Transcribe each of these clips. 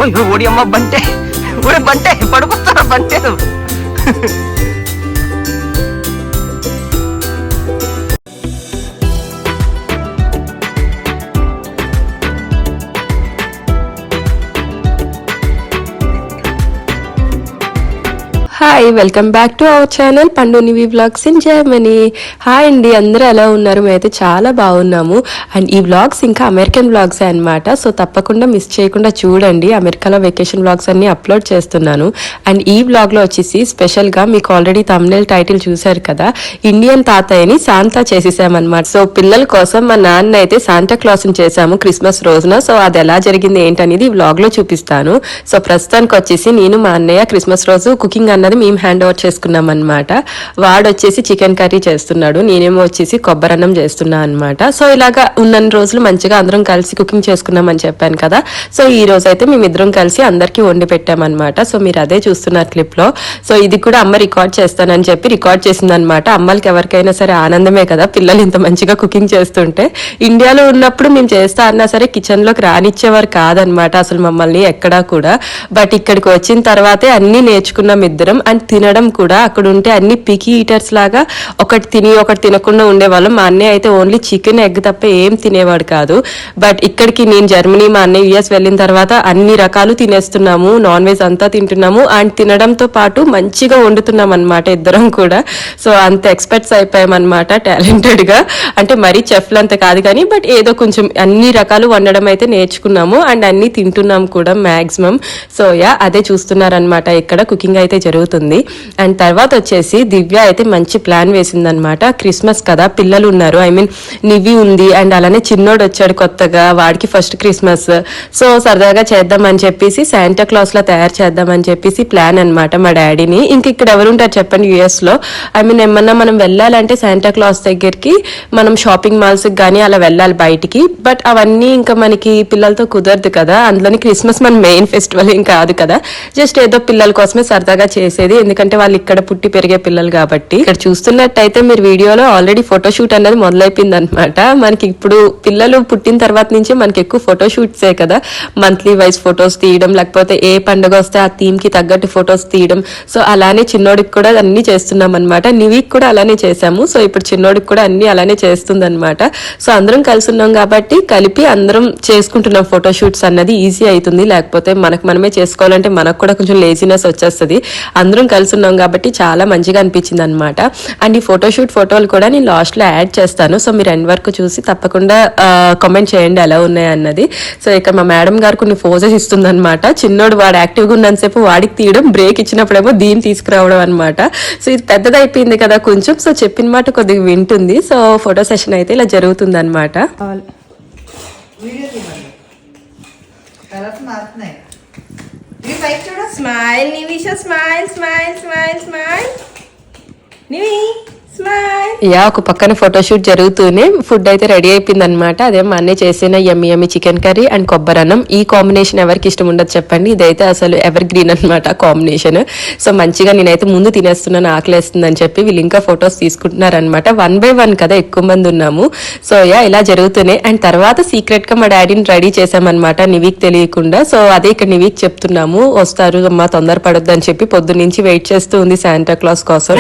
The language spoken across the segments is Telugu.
ఓడి అమ్మ బంటే ఓడి బంటే పడుకొస్తారా బంటే hi, welcome back to our channel Pandu Nivi vlogs in Germany. Hi అండి, అందరూ ఎలా ఉన్నారు? మేమైతే చాలా బాగున్నాము. అండ్ ఈ వ్లాగ్స్ ఇంకా అమెరికన్ వ్లాగ్స్ అనమాట. సో తప్పకుండా మిస్ చేయకుండా చూడండి. అమెరికాలో వెకేషన్ వ్లాగ్స్ అన్ని అప్లోడ్ చేస్తున్నాను. అండ్ ఈ వ్లాగ్ లో వచ్చేసి స్పెషల్ గా మీకు ఆల్రెడీ థంబ్నెయిల్ టైటిల్ చూసారు కదా, ఇండియన్ తాతయ్యని శాంతా చేసేసామన్నమాట. సో పిల్లల కోసం మా నాన్న అయితే శాంటా క్లాస్ ని చేసాము క్రిస్మస్ రోజున. సో అది ఎలా జరిగింది ఏంటనేది ఈ వ్లాగ్ లో చూపిస్తాను. సో ప్రస్తుతానికి వచ్చేసి నేను మా అన్నయ్య క్రిస్మస్ రోజు కుకింగ్ అన్నది మేము హ్యాండ్ ఓవర్ చేసుకున్నాం అనమాట. వాడు వచ్చేసి చికెన్ కర్రీ చేస్తున్నాడు, నేనేమో వచ్చేసి కొబ్బరన్నం చేస్తున్నా అనమాట. సో ఇలాగా ఉన్న రోజులు మంచిగా అందరం కలిసి కుకింగ్ చేసుకున్నాం అని చెప్పాను కదా. సో ఈ రోజు అయితే మేమిద్దరం కలిసి అందరికి వండి పెట్టామన్నమాట. సో మీరు అదే చూస్తున్నారు క్లిప్ లో. సో ఇది కూడా అమ్మ రికార్డ్ చేస్తానని చెప్పి రికార్డ్ చేసిందనమాట. అమ్మలకి ఎవరికైనా సరే ఆనందమే కదా పిల్లలు ఇంత మంచిగా కుకింగ్ చేస్తుంటే. ఇండియాలో ఉన్నప్పుడు మేము చేస్తా అన్నా సరే కిచెన్ లోకి రానిచ్చేవారు కాదనమాట అసలు మమ్మల్ని ఎక్కడా కూడా. బట్ ఇక్కడికి వచ్చిన తర్వాతే అన్ని నేర్చుకున్నాం ఇద్దరం. అండ్ తినడం కూడా అక్కడ ఉంటే అన్ని పికీ ఈటర్స్ లాగా ఒకటి తిని ఒకటి తినకుండా ఉండేవాళ్ళం. మా అన్నయ్య అయితే ఓన్లీ చికెన్ ఎగ్ తప్ప ఏం తినేవాడు కాదు. బట్ ఇక్కడికి నేను జర్మనీ మా అన్నయ్య యుఎస్ వెళ్ళిన తర్వాత అన్ని రకాలు తినేస్తున్నాము, నాన్ వెజ్ అంతా తింటున్నాము. అండ్ తినడంతో పాటు మంచిగా వండుతున్నాం అనమాట ఇద్దరం కూడా. సో అంత ఎక్స్పర్ట్స్ అయిపోయామన్నమాట టాలెంటెడ్ గా. అంటే మరీ చెఫ్లు అంత కాదు కానీ బట్ ఏదో కొంచెం అన్ని రకాలు వండడం అయితే నేర్చుకున్నాము. అండ్ అన్ని తింటున్నాం కూడా మాక్సిమం. సో యా అదే చూస్తున్నారనమాట ఇక్కడ కుకింగ్ అయితే జరుగుతుంది. అండ్ తర్వాత వచ్చేసి దివ్య అయితే మంచి ప్లాన్ వేసిందనమాట. క్రిస్మస్ కదా, పిల్లలు ఉన్నారు, ఐ మీన్ నివి ఉంది అండ్ అలానే చిన్నోడు వచ్చాడు కొత్తగా, వాడికి ఫస్ట్ క్రిస్మస్. సో సరదాగా చేద్దామని చెప్పేసి శాంటా క్లాస్ లా తయారు చేద్దామని చెప్పేసి ప్లాన్ అనమాట మా డాడీని. ఇంక ఇక్కడ ఎవరుంటారు చెప్పండి యుఎస్ లో. ఐ మీన్ ఏమన్నా మనం వెళ్ళాలంటే శాంటా క్లాస్ దగ్గరికి మనం షాపింగ్ మాల్స్ కానీ అలా వెళ్ళాలి బయటికి. బట్ అవన్నీ ఇంకా మనకి పిల్లలతో కుదరదు కదా. అందులోని క్రిస్మస్ మన మెయిన్ ఫెస్టివల్ ఏం కాదు కదా, జస్ట్ ఏదో పిల్లల కోసమే సరదాగా చేసేది. ఎందుకంటే వాళ్ళు ఇక్కడ పుట్టి పెరిగే పిల్లలు కాబట్టి. ఇక్కడ చూస్తున్నట్టయితే మీరు వీడియోలో ఆల్రెడీ ఫోటోషూట్ అనేది మొదలైపోయింది అనమాట. మనకి ఇప్పుడు పిల్లలు పుట్టిన తర్వాత నుంచి మనకి ఎక్కువ ఫోటోషూట్సే కదా, మంత్లీ వైజ్ ఫొటోస్ తీయడం, లేకపోతే ఏ పండుగ వస్తే ఆ థీమ్ కి తగ్గట్టు ఫొటోస్ తీయడం. సో అలానే చిన్నోడికి కూడా అన్ని చేస్తున్నాం అనమాట. నివికి కూడా అలానే చేసాము. సో ఇప్పుడు చిన్నోడికి కూడా అన్ని అలానే చేస్తుంది అనమాట. సో అందరం కలిసి ఉన్నాం కాబట్టి కలిపి అందరం చేసుకుంటున్నాం ఫోటోషూట్స్ అన్నది ఈజీ అవుతుంది. లేకపోతే మనకు మనమే చేసుకోవాలంటే మనకు కూడా కొంచెం లేజినెస్ వచ్చేస్తుంది. అందరం కలిసి ఉన్నాం కాబట్టి చాలా మంచిగా అనిపించింది అనమాట. అండ్ ఈ ఫోటోషూట్ ఫోటోలు కూడా నేను లాస్ట్ లో యాడ్ చేస్తాను. సో మీరు ఎండ్ వరకు చూసి తప్పకుండా కామెంట్ చేయండి ఎలా ఉన్నాయి అన్నది. సో ఇక్కడ మా మేడం గారు కొన్ని ఫోజెస్ ఇస్తుంది అనమాట. చిన్నోడు వాడు యాక్టివ్గా ఉన్నంతసేపు వాడికి తీయడం, బ్రేక్ ఇచ్చినప్పుడేమో దీన్ని తీసుకురావడం అనమాట. సో ఇది పెద్దదైపోయింది కదా కొంచెం, సో చెప్పిన మాట కొద్దిగా వింటుంది. సో ఫోటో సెషన్ అయితే ఇలా జరుగుతుంది అనమాట. Smile Nivisha, smile smile smile smile Nivi smile. Yeah ఒక పక్కన ఫోటోషూట్ జరుగుతూనే ఫుడ్ అయితే రెడీ అయిపోయింది అనమాట. అదే మా అన్నయ్య చేసిన యమ్మి చికెన్ కర్రీ అండ్ కొబ్బరన్నం. ఈ కాంబినేషన్ ఎవరికి ఇష్టం ఉండదు చెప్పండి, ఇదైతే అసలు ఎవర్ గ్రీన్ అనమాట కాంబినేషన్. సో మంచిగా నేనైతే ముందు తినేస్తున్నాను, ఆకలేస్తుంది అని చెప్పి వీళ్ళు ఇంకా ఫొటోస్ తీసుకుంటున్నారనమాట. 1 by 1 కదా, ఎక్కువ మంది ఉన్నాము. సో యా ఇలా జరుగుతున్నాయి. అండ్ తర్వాత సీక్రెట్ గా మా డాడీని రెడీ చేసామన్నమాట నివికి తెలియకుండా. సో అదే ఇక్కడ నివికి చెప్తున్నాము, వస్తారు అమ్మా తొందరపడొద్దు అని చెప్పి పొద్దు నుంచి వెయిట్ చేస్తూ ఉంది శాంటా క్లాస్ కోసం.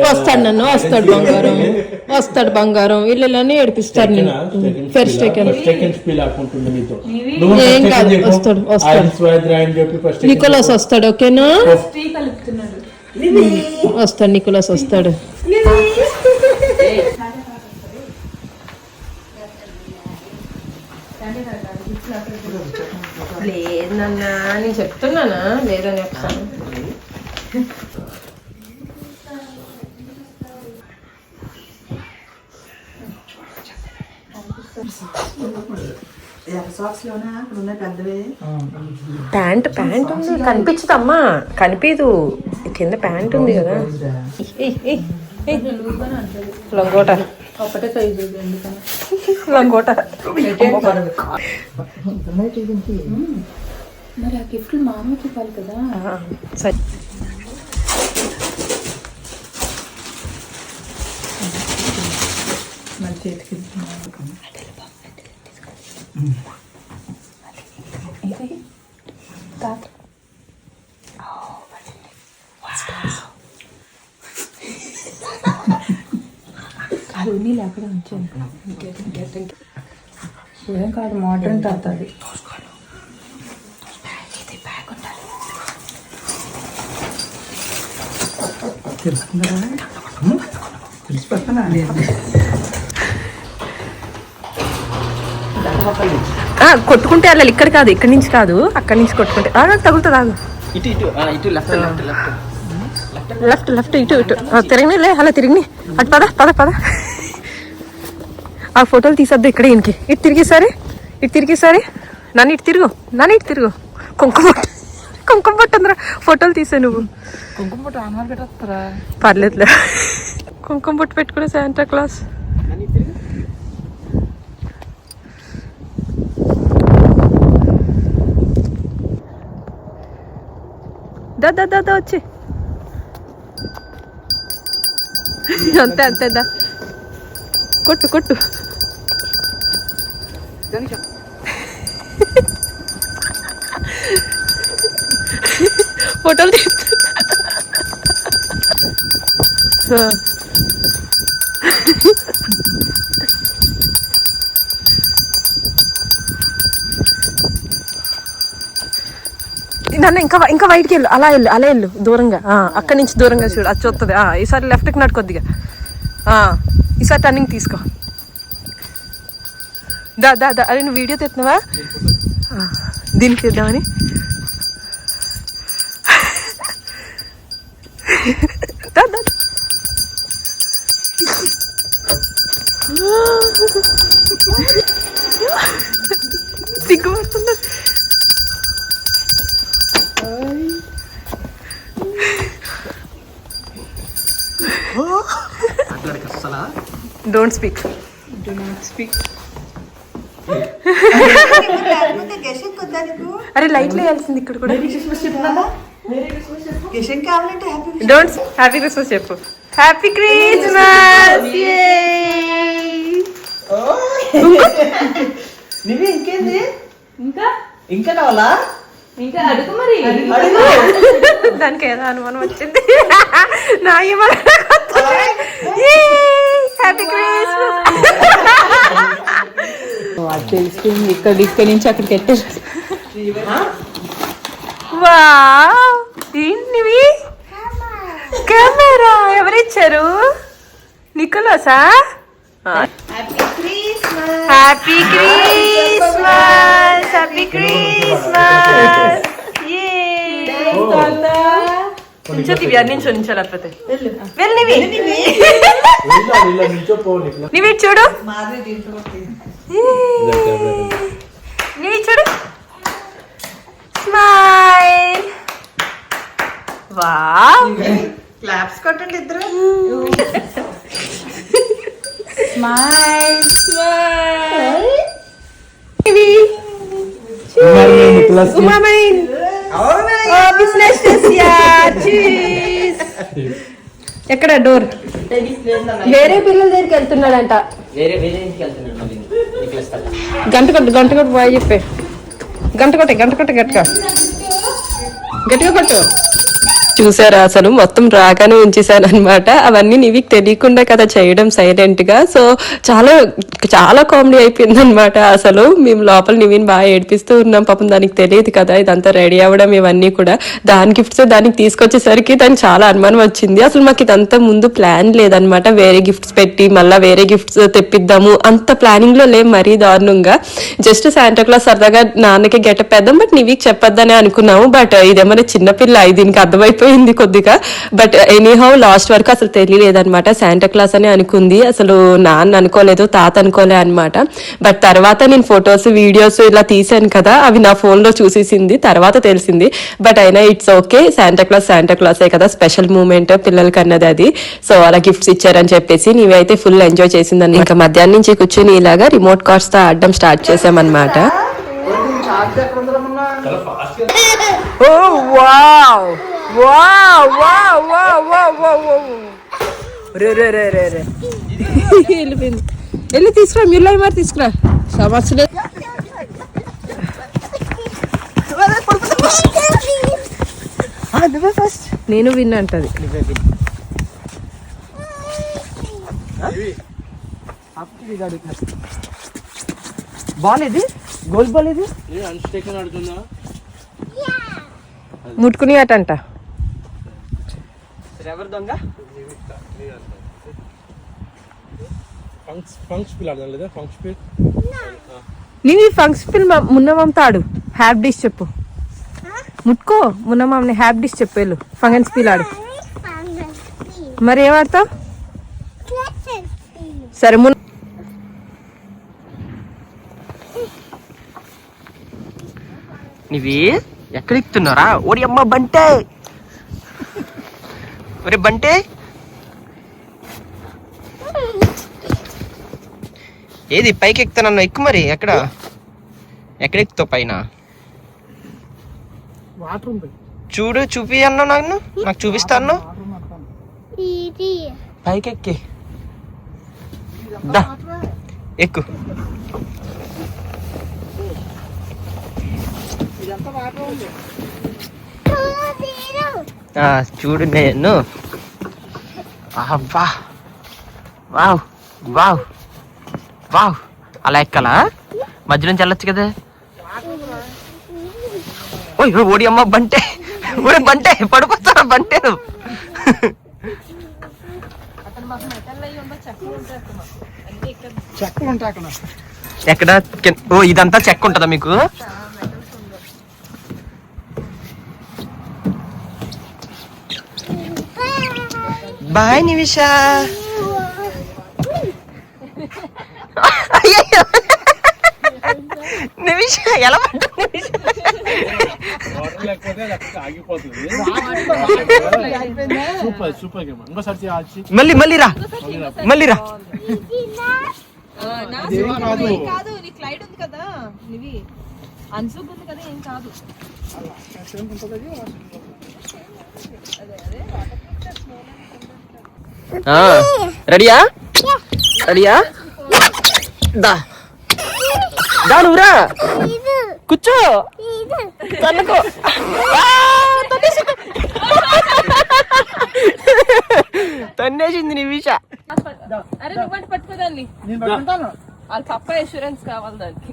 వస్తాడు నన్ను, వస్తాడు బంగారం, వస్తాడు బంగారం, ఇళ్ళని ఏడిపిస్తారు నేను. ఫస్ట్ ఏం కాదు, వస్తాడు వస్తాడు నికోలస్ వస్తాడు. ఓకేనా, వస్తాడు నికోలస్ వస్తాడు. లేదన్నా నేను చెప్తున్నానా లేదని ఒకసారి. ప్యాంట్ ఉంది, కనిపించదమ్మా, కనిపించదు. కింద ప్యాంట్ ఉంది కదా, లంగోట లంగోట. మరి ఆ గిఫ్ట్లు మామూలు చెప్పాలి కదా. సరే అది నీళ్ళు అక్కడ ఉంచాను ఏం కాదు మోడర్న్ తాత అది కొట్టుకుంటే వెళ్ళాలి, ఇక్కడ కాదు, ఇక్కడి నుంచి కాదు, అక్కడి నుంచి కొట్టుకుంటే తగులుతుంది. ఆగు, లెఫ్ట్ లెఫ్ట్ ఇటు ఇటు తిరగనిలే, అలా తిరిగి అటు పద పద పద. ఆ ఫోటోలు తీసొద్దు ఇక్కడ, ఈయనకి ఇటు తిరిగేసరి నన్ను ఇటు తిరుగు కుంకుమ పట్టు అందరూ ఫోటోలు తీసా. నువ్వు కుంకుమ పొట్టు ఆనవాళ్ళు పెట్టేస్తారా? పర్లేదులే, కుంకుమ పొట్టు పెట్టుకునే శాంటా క్లాస్. దా వచ్చి అంతే అంతే దా కొట్టు ఫోటోలు నన్ను ఇంకా బయటికి వెళ్ళు, అలా వెళ్ళు దూరంగా, అక్కడి నుంచి దూరంగా చూడు, అది చూస్తుంది. ఈసారి లెఫ్ట్కి నడు కొద్దిగా, ఈసారి టర్నింగ్ తీసుకో. దా అరే నువ్వు వీడియో తెస్తున్నావా? దీనికి తెద్దామని. సిగ్గుపడుతుంది. Don't speak. అరే లైట్లు వేయాల్సింది ఇక్కడ కూడా. డోంట్ హ్యాపీ క్రిస్మస్ చెప్పు. Happy Christmas. ఇంకేంది ఇంకా కావాలా? ఇంకా అడుగు మరి, దానికి ఏదో అనుమానం వచ్చింది. నా హ్యాపీ క్రిస్మస్. తెలుస్తుంది, ఇక్కడి నుంచి అక్కడికి ఎట్టేసి. వావ్, ఏంటివి? కెమెరా ఎవరిచ్చారు? నికోలసా? Happy Christmas, happy Christmas. నించో లేకపోతే నీవి చూడు, నీవి చూడు. స్మైల్. వావ్, క్లాప్స్ కొట్టండి ఇద్దరు. స్మైల్ ఎక్కడ డోర్? వేరే పిల్లల దగ్గరికి వెళ్తున్నాడంట. గంట కొట్టు బాయ్ చెప్పే. గంట కొట్టే గట్టిగా కొట్టు. చూసారా, అసలు మొత్తం రాగానే ఉంచేసాను అనమాట. అవన్నీ నీకు తెలియకుండా కదా చేయడం సైలెంట్ గా. సో చాలా కామెడీ అయిపోయింది అనమాట. అసలు మేము లోపల నివిని బాగా ఏడిపిస్తూ ఉన్నాం. పాపం దానికి తెలియదు కదా ఇదంతా రెడీ అవ్వడం ఇవన్నీ కూడా. దాని గిఫ్ట్స్ దానికి తీసుకొచ్చేసరికి దానికి చాలా అనుమానం వచ్చింది. అసలు మాకు ఇదంతా ముందు ప్లాన్ లేదనమాట. వేరే గిఫ్ట్స్ పెట్టి మళ్ళీ వేరే గిఫ్ట్స్ తెప్పిద్దాము అంత ప్లానింగ్ లో లేం మరీ దారుణంగా. జస్ట్ శాంటా క్లాస్ సరదాగా నాన్నకి గెటప్ వేద్దాం, బట్ నీకు చెప్పొద్దని అనుకున్నాము. బట్ ఇదేమన్నా చిన్నపిల్ల, దీనికి అర్థమైపోయింది కొద్దిగా. బట్ ఎనీహౌ లాస్ట్ వరకు అసలు తెలియలేదనమాట. శాంటా క్లాస్ అని అనుకుంది. అసలు నాన్న అనుకోలేదు, తాత అనుకోలే అనమాట. బట్ తర్వాత నేను ఫొటోస్ వీడియోస్ ఇలా తీసాను కదా, అవి నా ఫోన్ లో చూసేసింది, తర్వాత తెలిసింది. బట్ అయినా ఇట్స్ ఓకే, శాంటా క్లాసే కదా, స్పెషల్ మూమెంట్ పిల్లలకి అన్నది అది. సో అలా గిఫ్ట్స్ ఇచ్చారని చెప్పేసి నీవైతే ఫుల్ ఎంజాయ్ చేసిందని. ఇంకా మధ్యాహ్నం నుంచి కూర్చొని ఇలాగా రిమోట్ కార్డ్స్ తో ఆడడం స్టార్ట్ చేసామన్నమాట. వెళ్ళి తీసుకురా, మీరు మరి తీసుకురా, సమస్య లేదు. నువ్వే ఫస్ట్. నేను విన్ అంటది. నువ్వే విన్. బాల్ ఇది, గోల్ బాల్ ఇది. ముట్టుకుని అటంట. ఎవరు దొంగ? నేను ఈ ఫంక్షన్ పిల్ మున్నమామతో ఆడు. హ్యాప్ డిష్ చెప్పు. ముట్టుకో మున్నమామని హ్యాప్ డిష్ చెప్పేళ్ళు. ఫంక్షన్ పిల్ ఆడు. మరి ఏమాడతావు? సరే నీవి ఎక్కడ ఎక్కుతున్నారా? ఓడి అమ్మ బంటే. ఒరే బంటే, ఏది పైకి ఎక్కుతానన్నా ఎక్కు. మరి ఎక్కడ ఎక్కుతావు పైన? చూడు, చూపి అన్నా నాకు చూపిస్తా అన్నా. పైకి ఎక్కి దా, ఎక్కు. చూడు నేను. Wow wow wow. అలా ఎక్కాలా? మధ్య నుంచి వెళ్ళొచ్చు కదా. ఓయ్ ఓడి అమ్మ బంటే. ఓడి బంటే, పడిపోతారా బంటే నువ్వు? ఎక్కడ? ఓ ఇదంతా చెక్క ఉంటుందా మీకు? బాయ్ నిమిషా. అయ్యో నిమిష ఎలా పడ్డా? మళ్ళీ మళ్ళీ రా, మళ్ళీ రా. రెడీయా? రెడీయా? దా దా, నువ్వురా, కూర్చో. తన్నుకో. తన్నేసింది నిమిష. అరే నువ్వు పట్టుకోదాన్ని. వాళ్ళ పప్ప ఇన్సూరెన్స్ కావాలి దానికి.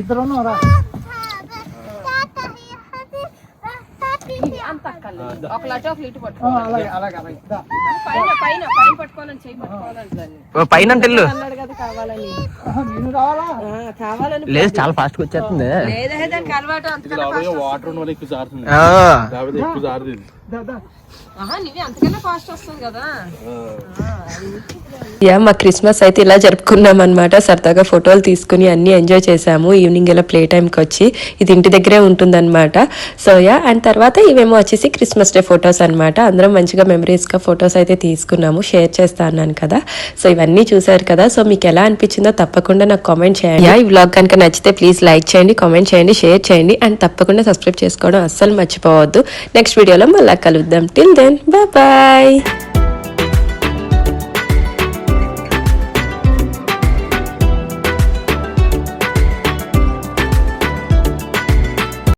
ఇద్దరు అంత ఒక ఇటు పట్టుకోవాలి. పైన పైన పైన పట్టుకోవాలని చెయ్యి పట్టుకోవాలని దాన్ని పైన అన్నాడు కదా కావాలని. కావాలని లేదు, చాలా ఫాస్ట్ గా వచ్చేస్తుంది. లేదే దానికి అలవాటు. అంతకన్నా అంతకన్నా ఫాస్ట్ వస్తుంది కదా. మా క్రిస్మస్ అయితే ఇలా జరుపుకున్నాం అనమాట. సరదాగా ఫోటోలు తీసుకుని అన్ని ఎంజాయ్ చేసాము. ఈవినింగ్ ఇలా ప్లే టైంకి వచ్చి, ఇది ఇంటి దగ్గరే ఉంటుందన్నమాట. సో అండ్ తర్వాత ఇవేమో వచ్చేసి క్రిస్మస్ డే ఫొటోస్ అనమాట. అందరం మంచిగా మెమరీస్గా ఫొటోస్ అయితే తీసుకున్నాము. షేర్ చేస్తా అన్నాను కదా. సో ఇవన్నీ చూసారు కదా. సో మీకు ఎలా అనిపించిందో తప్పకుండా నాకు కామెంట్ చేయండి. ఈ వ్లాగ్ కనుక నచ్చితే ప్లీజ్ లైక్ చేయండి, కామెంట్ చేయండి, షేర్ చేయండి. అండ్ తప్పకుండా సబ్స్క్రైబ్ చేసుకోవడం అస్సలు మర్చిపోవద్దు. నెక్స్ట్ వీడియోలో మళ్ళీ కలుద్దాం. Till then bye.